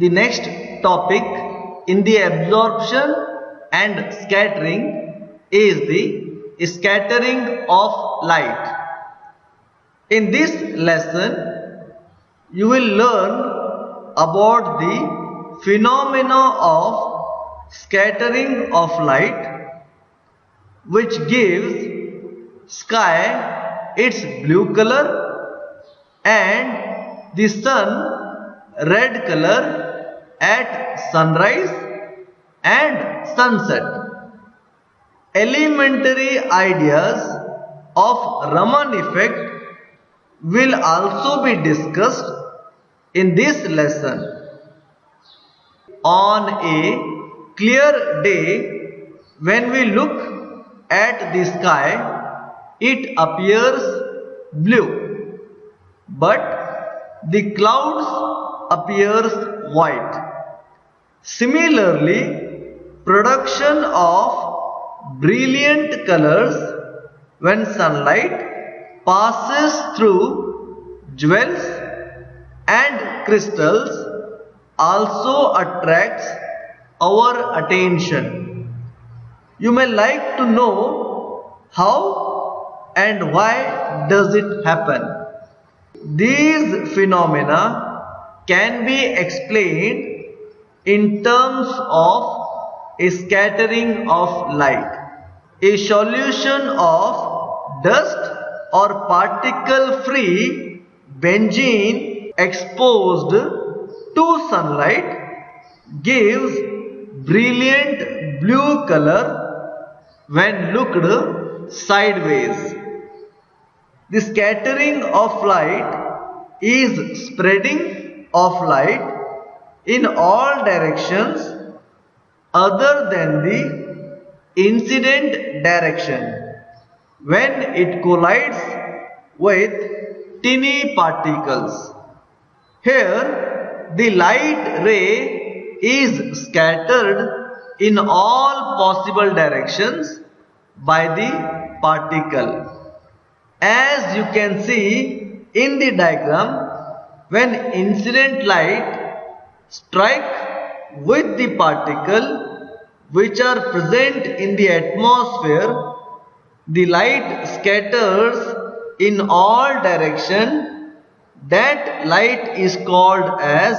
The next topic in the absorption and scattering is the scattering of light. In this lesson, you will learn about the phenomena of scattering of light, which gives sky its blue color and the sun red color at sunrise and sunset. Elementary ideas of Raman effect will also be discussed in this lesson. On a clear day, when we look at the sky, it appears blue, but the clouds appears white. Similarly, production of brilliant colors when sunlight passes through jewels and crystals also attracts our attention. You may like to know how and why does it happen. These phenomena can be explained in terms of a scattering of light. A solution of dust or particle free benzene exposed to sunlight gives brilliant blue color when looked sideways. The scattering of light is spreading of light in all directions other than the incident direction when it collides with tiny particles. Here, the light ray is scattered in all possible directions by the particle. As you can see in the diagram, when incident light strike with the particle which are present in the atmosphere, the light scatters in all direction. That light is called as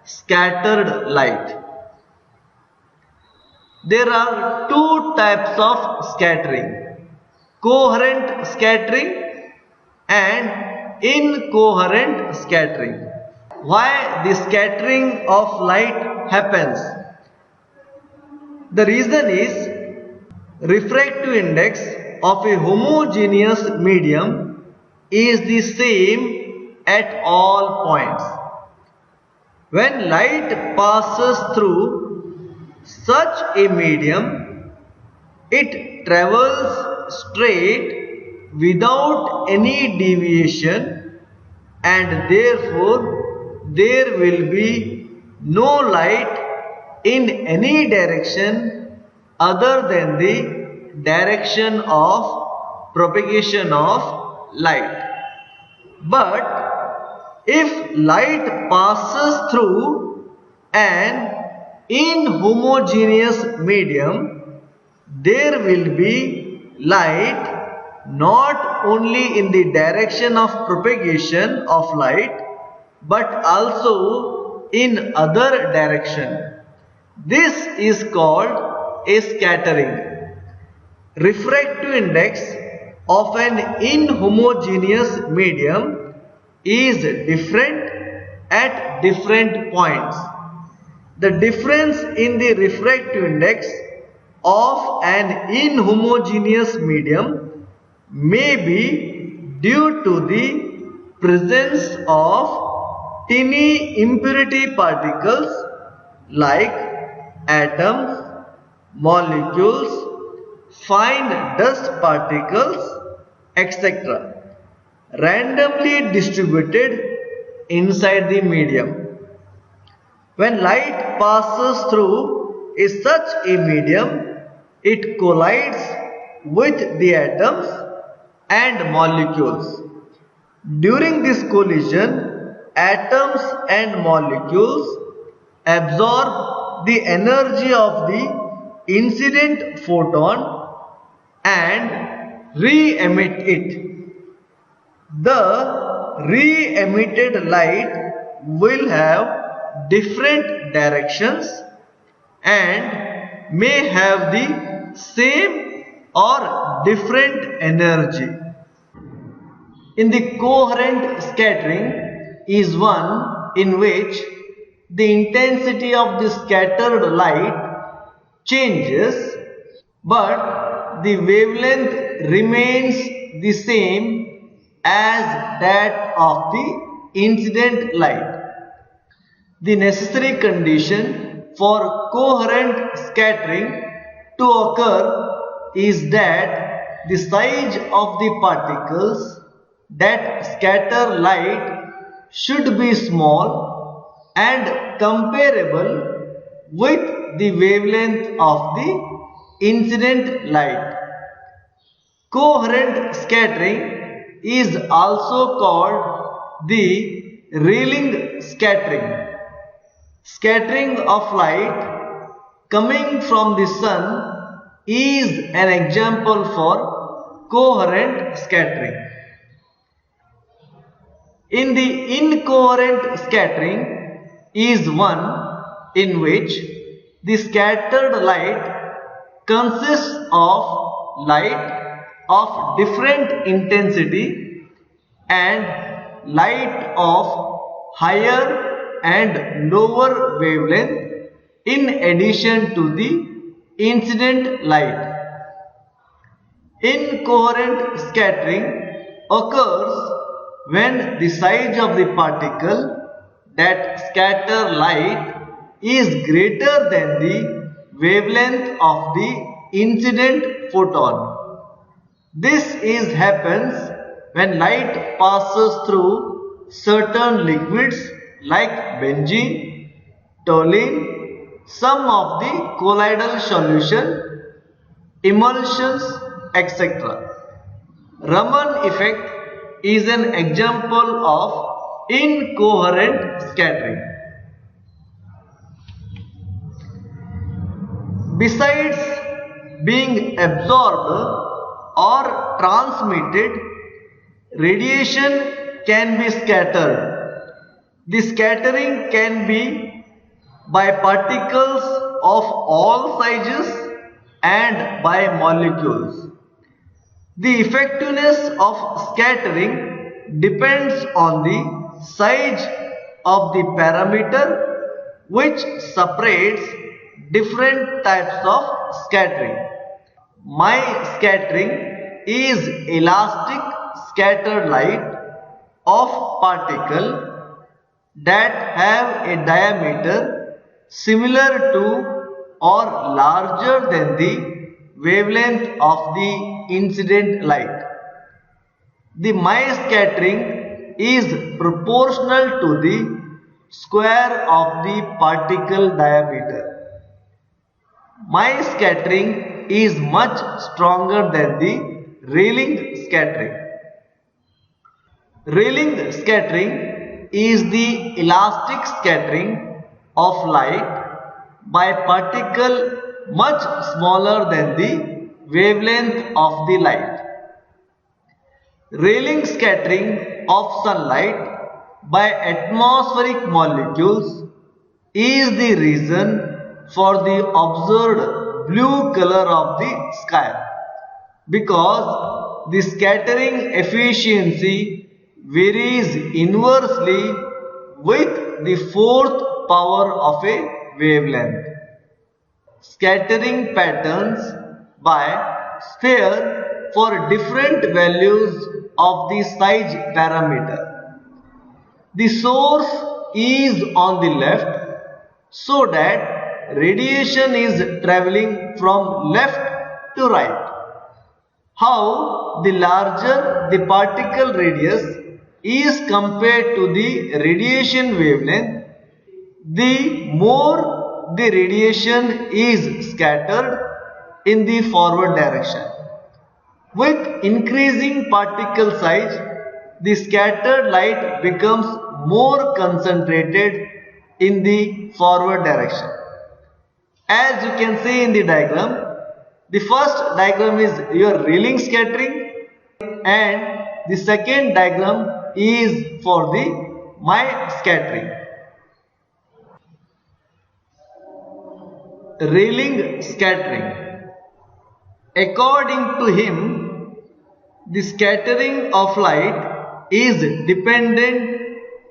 scattered light. There are two types of scattering: coherent scattering and incoherent scattering. Why the scattering of light happens? The reason is refractive index of a homogeneous medium is the same at all points. When light passes through such a medium, it travels straight without any deviation, and therefore there will be no light in any direction other than the direction of propagation of light. But if light passes through an inhomogeneous medium, there will be light not only in the direction of propagation of light but also in other direction. This is called a scattering. Refractive index of an inhomogeneous medium is different at different points. The difference in the refractive index of an inhomogeneous medium may be due to the presence of tiny impurity particles like atoms, molecules, fine dust particles, etc., randomly distributed inside the medium. When light passes through such a medium, it collides with the atoms and molecules. During this collision, atoms and molecules absorb the energy of the incident photon and re-emit it. The re-emitted light will have different directions and may have the same or different energy. In the coherent scattering is one in which the intensity of the scattered light changes, but the wavelength remains the same as that of the incident light. The necessary condition for coherent scattering to occur is that the size of the particles that scatter light should be small and comparable with the wavelength of the incident light. Coherent scattering is also called the Rayleigh scattering. Scattering of light coming from the sun is an example for coherent scattering. In the incoherent scattering is one in which the scattered light consists of light of different intensity and light of higher and lower wavelength in addition to the incident light. Incoherent scattering occurs when the size of the particle that scatter light is greater than the wavelength of the incident photon. This happens when light passes through certain liquids like benzene, toluene, some of the colloidal solution, emulsions, etc. Raman effect is an example of incoherent scattering. Besides being absorbed or transmitted, radiation can be scattered. The scattering can be by particles of all sizes and by molecules. The effectiveness of scattering depends on the size of the parameter which separates different types of scattering. My scattering is elastic scattered light of particle that have a diameter similar to or larger than the wavelength of the incident light. The my scattering is proportional to the square of the particle diameter. My scattering is much stronger than the Rayleigh scattering. Rayleigh scattering is the elastic scattering of light by particle much smaller than the wavelength of the light. Rayleigh scattering of sunlight by atmospheric molecules is the reason for the observed blue color of the sky, because the scattering efficiency varies inversely with the fourth power of a wavelength. Scattering patterns by sphere for different values of the size parameter. The source is on the left, so that radiation is travelling from left to right. How the larger the particle radius is compared to the radiation wavelength, the more the radiation is scattered in the forward direction. With increasing particle size, the scattered light becomes more concentrated in the forward direction. As you can see in the diagram, the first diagram is your Rayleigh scattering and the second diagram is for the my scattering. Rayleigh scattering. According to him, the scattering of light is dependent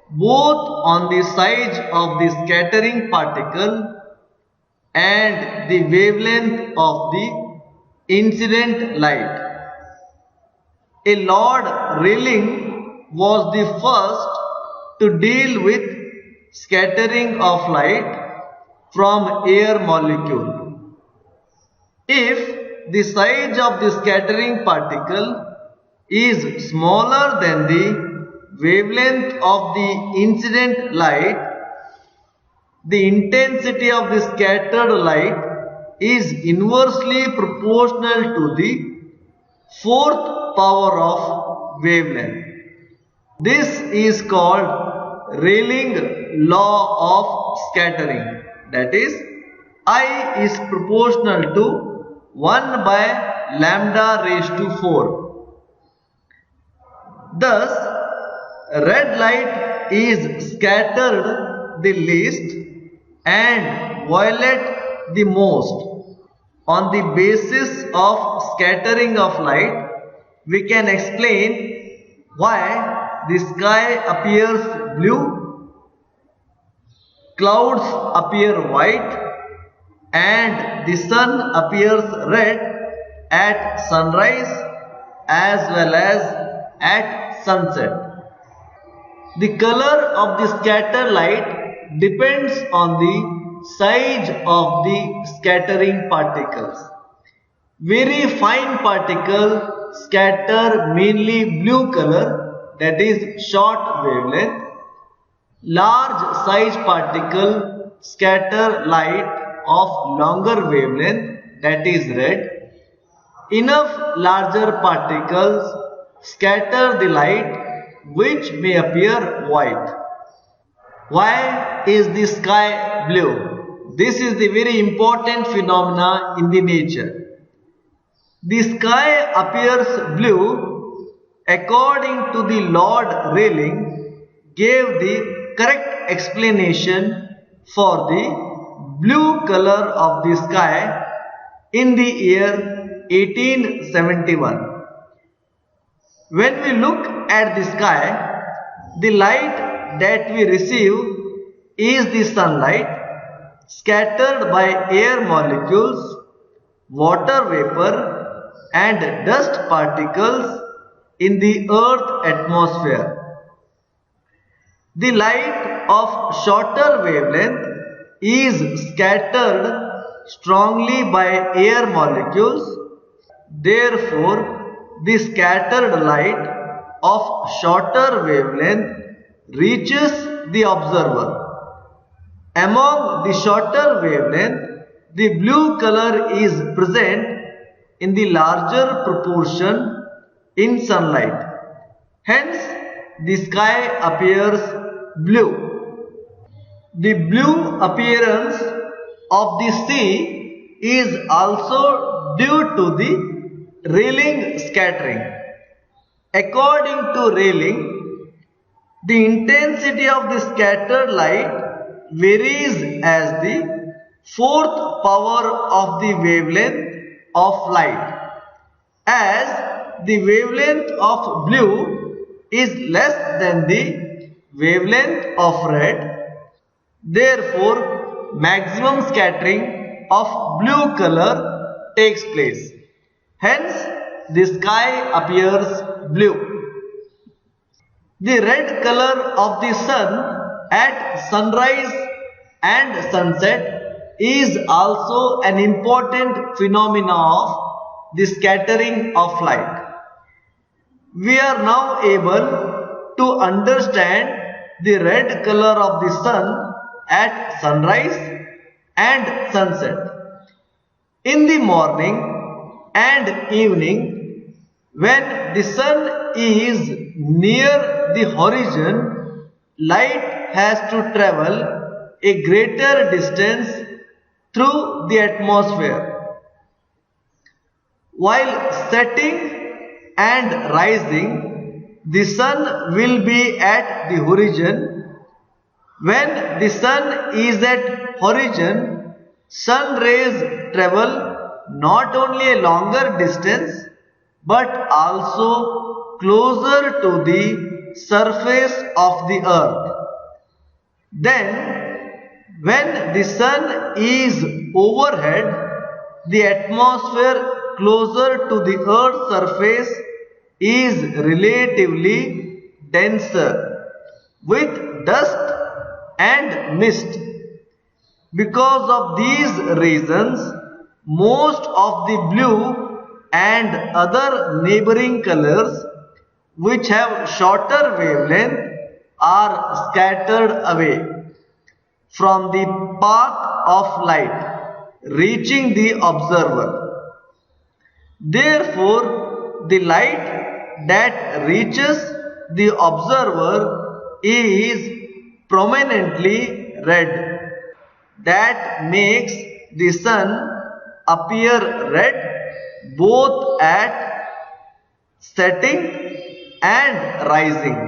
both on the size of the scattering particle and the wavelength of the incident light. A Lord Rayleigh was the first to deal with scattering of light from air molecule. If the size of the scattering particle is smaller than the wavelength of the incident light, the intensity of the scattered light is inversely proportional to the fourth power of wavelength. This is called Rayleigh law of scattering. That is, I is proportional to 1 by lambda raised to 4. Thus, red light is scattered the least and violet the most. On the basis of scattering of light, we can explain why the sky appears blue, clouds appear white, and the sun appears red at sunrise as well as at sunset. The color of the scattered light depends on the size of the scattering particles. Very fine particles scatter mainly blue color, that is short wavelength. Large size particle scatter light of longer wavelength, that is red. Enough larger particles scatter the light which may appear white. Why is the sky blue? This is the very important phenomena in the nature. The sky appears blue according to the Lord Rayleigh gave the correct explanation for the blue color of the sky in the year 1871. When we look at the sky, the light that we receive is the sunlight scattered by air molecules, water vapor and dust particles in the earth atmosphere. The light of shorter wavelength is scattered strongly by air molecules. Therefore, the scattered light of shorter wavelength reaches the observer. Among the shorter wavelength, the blue color is present in the larger proportion in sunlight. Hence, the sky appears blue. The blue appearance of the sea is also due to the Rayleigh scattering. According to Rayleigh, the intensity of the scattered light varies as the fourth power of the wavelength of light. As the wavelength of blue is less than the wavelength of red, therefore maximum scattering of blue color takes place. Hence, the sky appears blue. The red color of the sun at sunrise and sunset is also an important phenomena of the scattering of light. We are now able to understand the red color of the sun at sunrise and sunset. In the morning and evening, when the sun is near the horizon, light has to travel a greater distance through the atmosphere. While setting and rising, the sun will be at the horizon. When the sun is at horizon, sun rays travel not only a longer distance but also closer to the surface of the earth. Then, when the sun is overhead, the atmosphere closer to the earth's surface is relatively denser with dust and mist. Because of these reasons, most of the blue and other neighboring colors which have shorter wavelength are scattered away from the path of light reaching the observer. Therefore, the light that reaches the observer is prominently red. That makes the sun appear red both at setting and rising.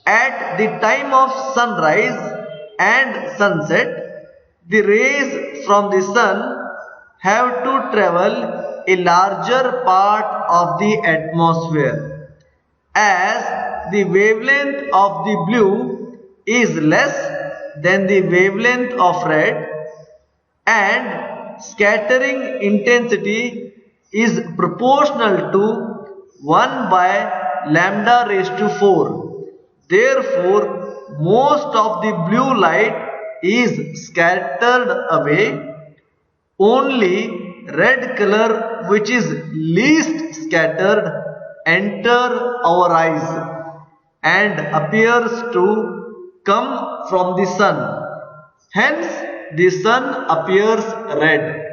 At the time of sunrise and sunset, the rays from the sun have to travel a larger part of the atmosphere, as the wavelength of the blue is less than the wavelength of red, and scattering intensity is proportional to 1 by lambda raised to 4. Therefore, most of the blue light is scattered away. Only red color, which is least scattered, enter our eyes and appears to come from the sun. Hence, the sun appears red.